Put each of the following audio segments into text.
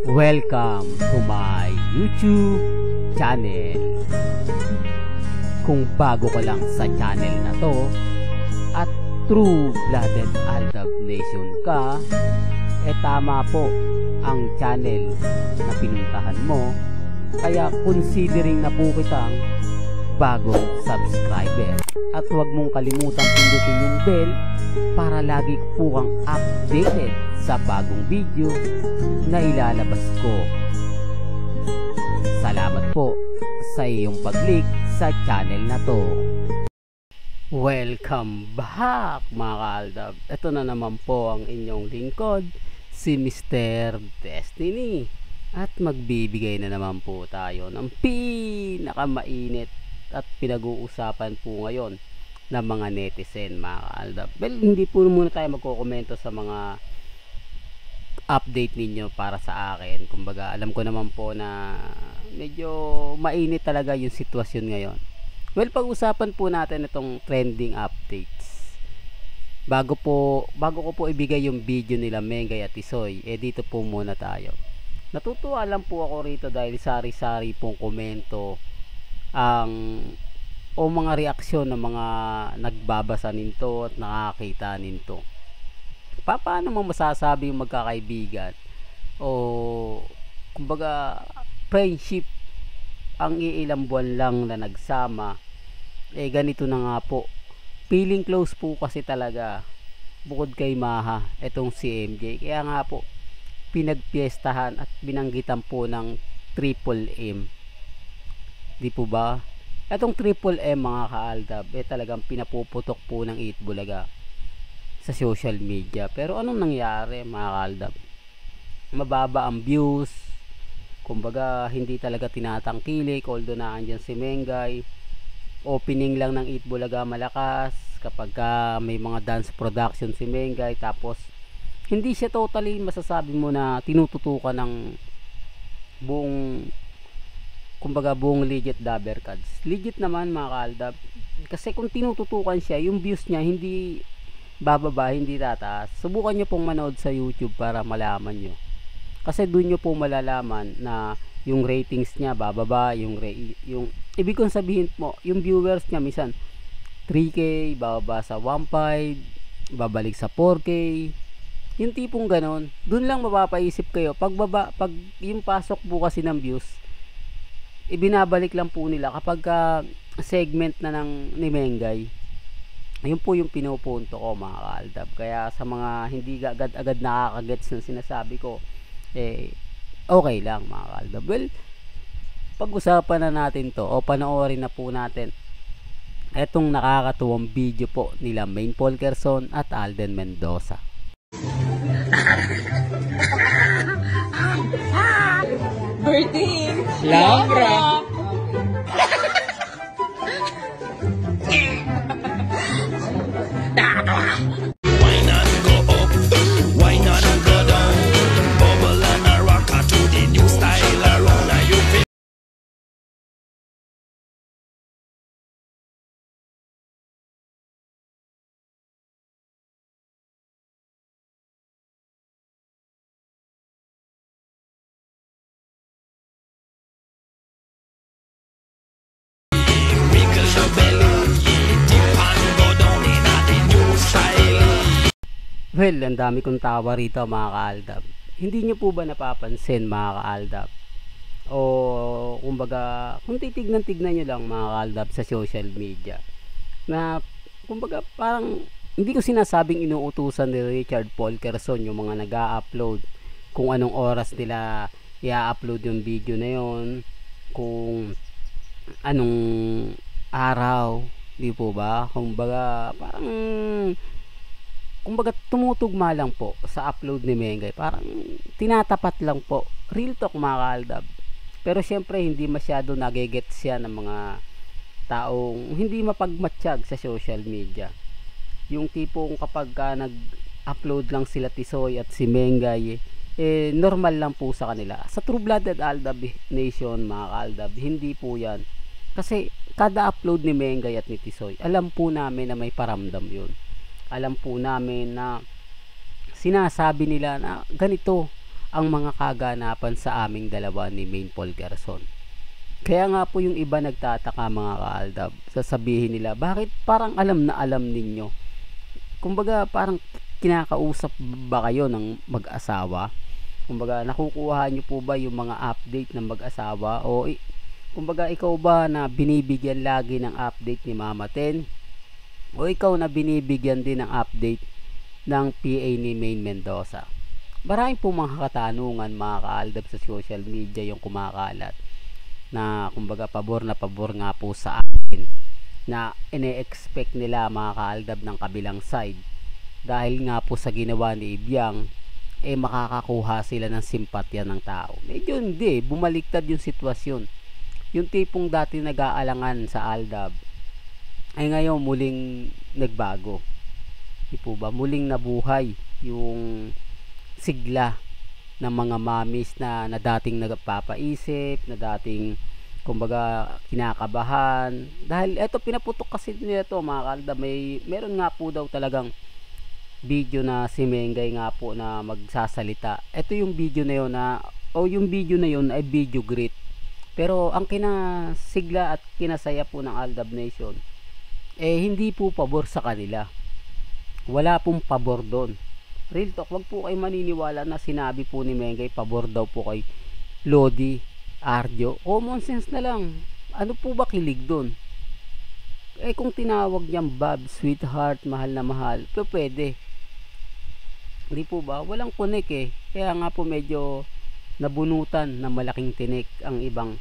Welcome to my YouTube channel. Kung bago ka lang sa channel na to at true-blooded Aldab Nation ka, tama po ang channel na pinuntahan mo. Kaya considering na po kitang bagong subscriber. At huwag mong kalimutan pindutin yung bell para lagi po kang updated sa bagong video na ilalabas ko. Salamat po sa iyong pag-click sa channel na to. Welcome back mga ka-Aldab. Ito na naman po ang inyong lingkod, si Mr. Destiny. At magbibigay na naman po tayo ng pinakamainit at pinag-uusapan po ngayon ng mga netizen mga ka-Aldab. Well, hindi po muna tayo magkokomento sa mga update ninyo para sa akin. Kumbaga, alam ko naman po na medyo mainit talaga yung sitwasyon ngayon. Well, pag-usapan po natin itong trending updates. Bago ko po ibigay yung video nila Mengay at Tisoy, dito po muna tayo. Natutuwa lang po ako rito dahil sari-sari pong komento o mga reaksyon ng mga nagbabasa nito at nakakita nito. Paano mo masasabi yung magkakaibigan o kumbaga friendship ang iilang buwan lang na nagsama, ganito na nga po, feeling close po kasi talaga bukod kay Maha etong si MJ. Kaya nga po pinagpiestahan at binanggitan po ng Triple M. Di po ba? Etong Triple M mga ka-Aldab, talagang pinapuputok po ng Itbulaga sa social media. Pero anong nangyari mga ka-Aldab? Mababa ang views. Kumbaga hindi talaga tinatangkilik, although na andyan si Mengay. Opening lang ng Itbulaga malakas kapag may mga dance production si Mengay. Tapos hindi siya totally masasabi mo na tinututukan ng buong legit dabber cards. Legit naman mga ka-Aldab. Kasi kung tinututukan siya, yung views niya hindi bababa, hindi tataas. Subukan nyo pong manood sa YouTube para malaman nyo. Kasi doon nyo po malalaman na yung ratings niya bababa, yung ibig kong sabihin mo, yung viewers niya minsan 3K, bababa sa 1.5, babalik sa 4K. Yung tipong ganon, doon lang mapapaisip kayo. Pag yung pasok po kasi ng views, ibinabalik lang po nila kapag segment na ni Mengay. Yun po yung pinupunto ko mga ka-Aldab. Kaya sa mga hindi agad nakakagets na sinasabi ko, okay lang mga ka-Aldab. Well, pag-usapan na natin to o panoorin na po natin etong nakakatuwang video po nila Maine Polkerson at Alden Mendoza. Birthday! Labra! Why not go up? Why not go down? Bubble and a rocker to the new style around. Now you feel wiggle your belly, dip and go down in a the new style. Well, ang dami kong tawa rito mga ka-Aldab. Hindi nyo po ba napapansin mga ka-Aldab? O kumbaga, kung tignan nyo lang mga ka-Aldab sa social media, na kumbaga parang hindi ko sinasabing inuutusan ni Richard Polkerson yung mga nag-a-upload kung anong oras nila i-upload yung video na yon, kung anong araw, di po ba? Kumbaga tumutugma lang po sa upload ni Mengay. Parang tinatapat lang po. Real talk mga ka-Aldab. Pero syempre hindi masyado nagigets siya ng mga taong hindi mapagmatsyag sa social media. Yung tipong kapag nag-upload lang sila Tisoy at si Mengay, normal lang po sa kanila. Sa true-blooded Aldab Nation mga ka-Aldab, hindi po yan. Kasi kada upload ni Mengay at ni Tisoy, alam po namin na may paramdam yun. Alam po namin na sinasabi nila na ganito ang mga kaganapan sa aming dalawa ni Main Paul Garson. Kaya nga po yung iba nagtataka mga kaaldab, sasabihin nila, bakit parang alam na alam ninyo? Kumbaga parang kinakausap ba kayo ng mag-asawa? Kumbaga nakukuha nyo po ba yung mga update ng mag-asawa? O kumbaga ikaw ba na binibigyan lagi ng update ni Mama Ten? O ikaw na binibigyan din ng update ng PA ni Main Mendoza? Maraming po mga katanungan mga kaaldab sa social media yung kumakalat na kumbaga pabor na pabor nga po sa akin na ine-expect nila mga kaaldab ng kabilang side dahil nga po sa ginawa ni Ibiang makakakuha sila ng simpatya ng tao. Medyo hindi, bumaliktad yung sitwasyon. Yung tipong dati nag-aalangan sa Aldab ay ngayon muling nagbago. Di po ba? Muling nabuhay yung sigla ng mga mamis na dating nagpapaisip, na dating kumbaga kinakabahan. Dahil eto pinaputok kasi nila to mga kaaldab, meron nga po daw talagang video na si Mengay nga po na magsasalita. Ito yung video na yun yung video na yun ay video greet. Pero ang kinasigla at kinasaya po ng Aldab Nation hindi po pabor sa kanila. Wala pong pabor doon. Real talk, wag po kayo maniniwala na sinabi po ni Mengay pabor daw po kay Lodi Arjo. Common sense na lang. Ano po ba kilig doon? Kung tinawag niyang Bob, sweetheart, mahal na mahal, pwede. Hindi po ba? Walang connect Kaya nga po medyo nabunutan na malaking tinik ang ibang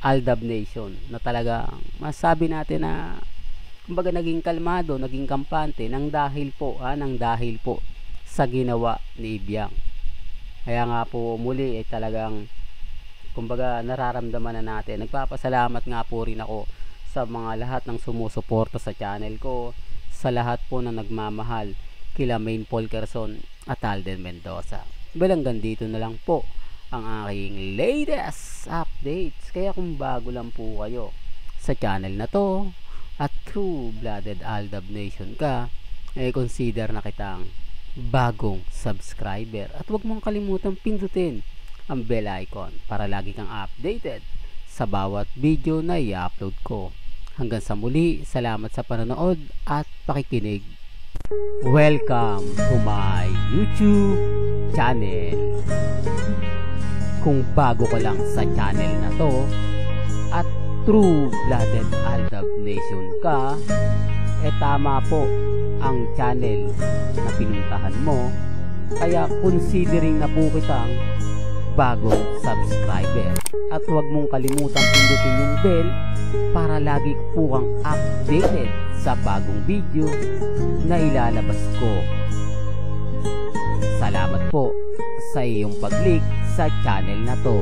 Aldab Nation na talaga masabi natin na kumbaga naging kalmado, naging kampante nang dahil po sa ginawa ni Ibiang. Kaya nga po muli talagang kumbaga nararamdaman na natin. Nagpapasalamat nga po rin ako sa mga lahat ng sumusuporta sa channel ko, sa lahat po na nagmamahal kila Main Paul Garson at Alden Mendoza. Hanggang dito na lang po ang aking latest updates. Kaya kung bago lang po kayo sa channel na to at true-blooded Aldab Nation ka, consider na kitang bagong subscriber. At huwag mong kalimutang pindutin ang bell icon para lagi kang updated sa bawat video na i-upload ko. Hanggang sa muli, salamat sa panonood at pakikinig. Welcome to my YouTube channel. Kung bago ka lang sa channel na to at true-blooded Aldab Nation ka, tama po ang channel na pinuntahan mo. Kaya considering na po kitang bagong subscriber. At huwag mong kalimutang pindutin yung bell para lagi po kang updated sa bagong video na ilalabas ko. Salamat po sa iyong pag-click sa channel na to.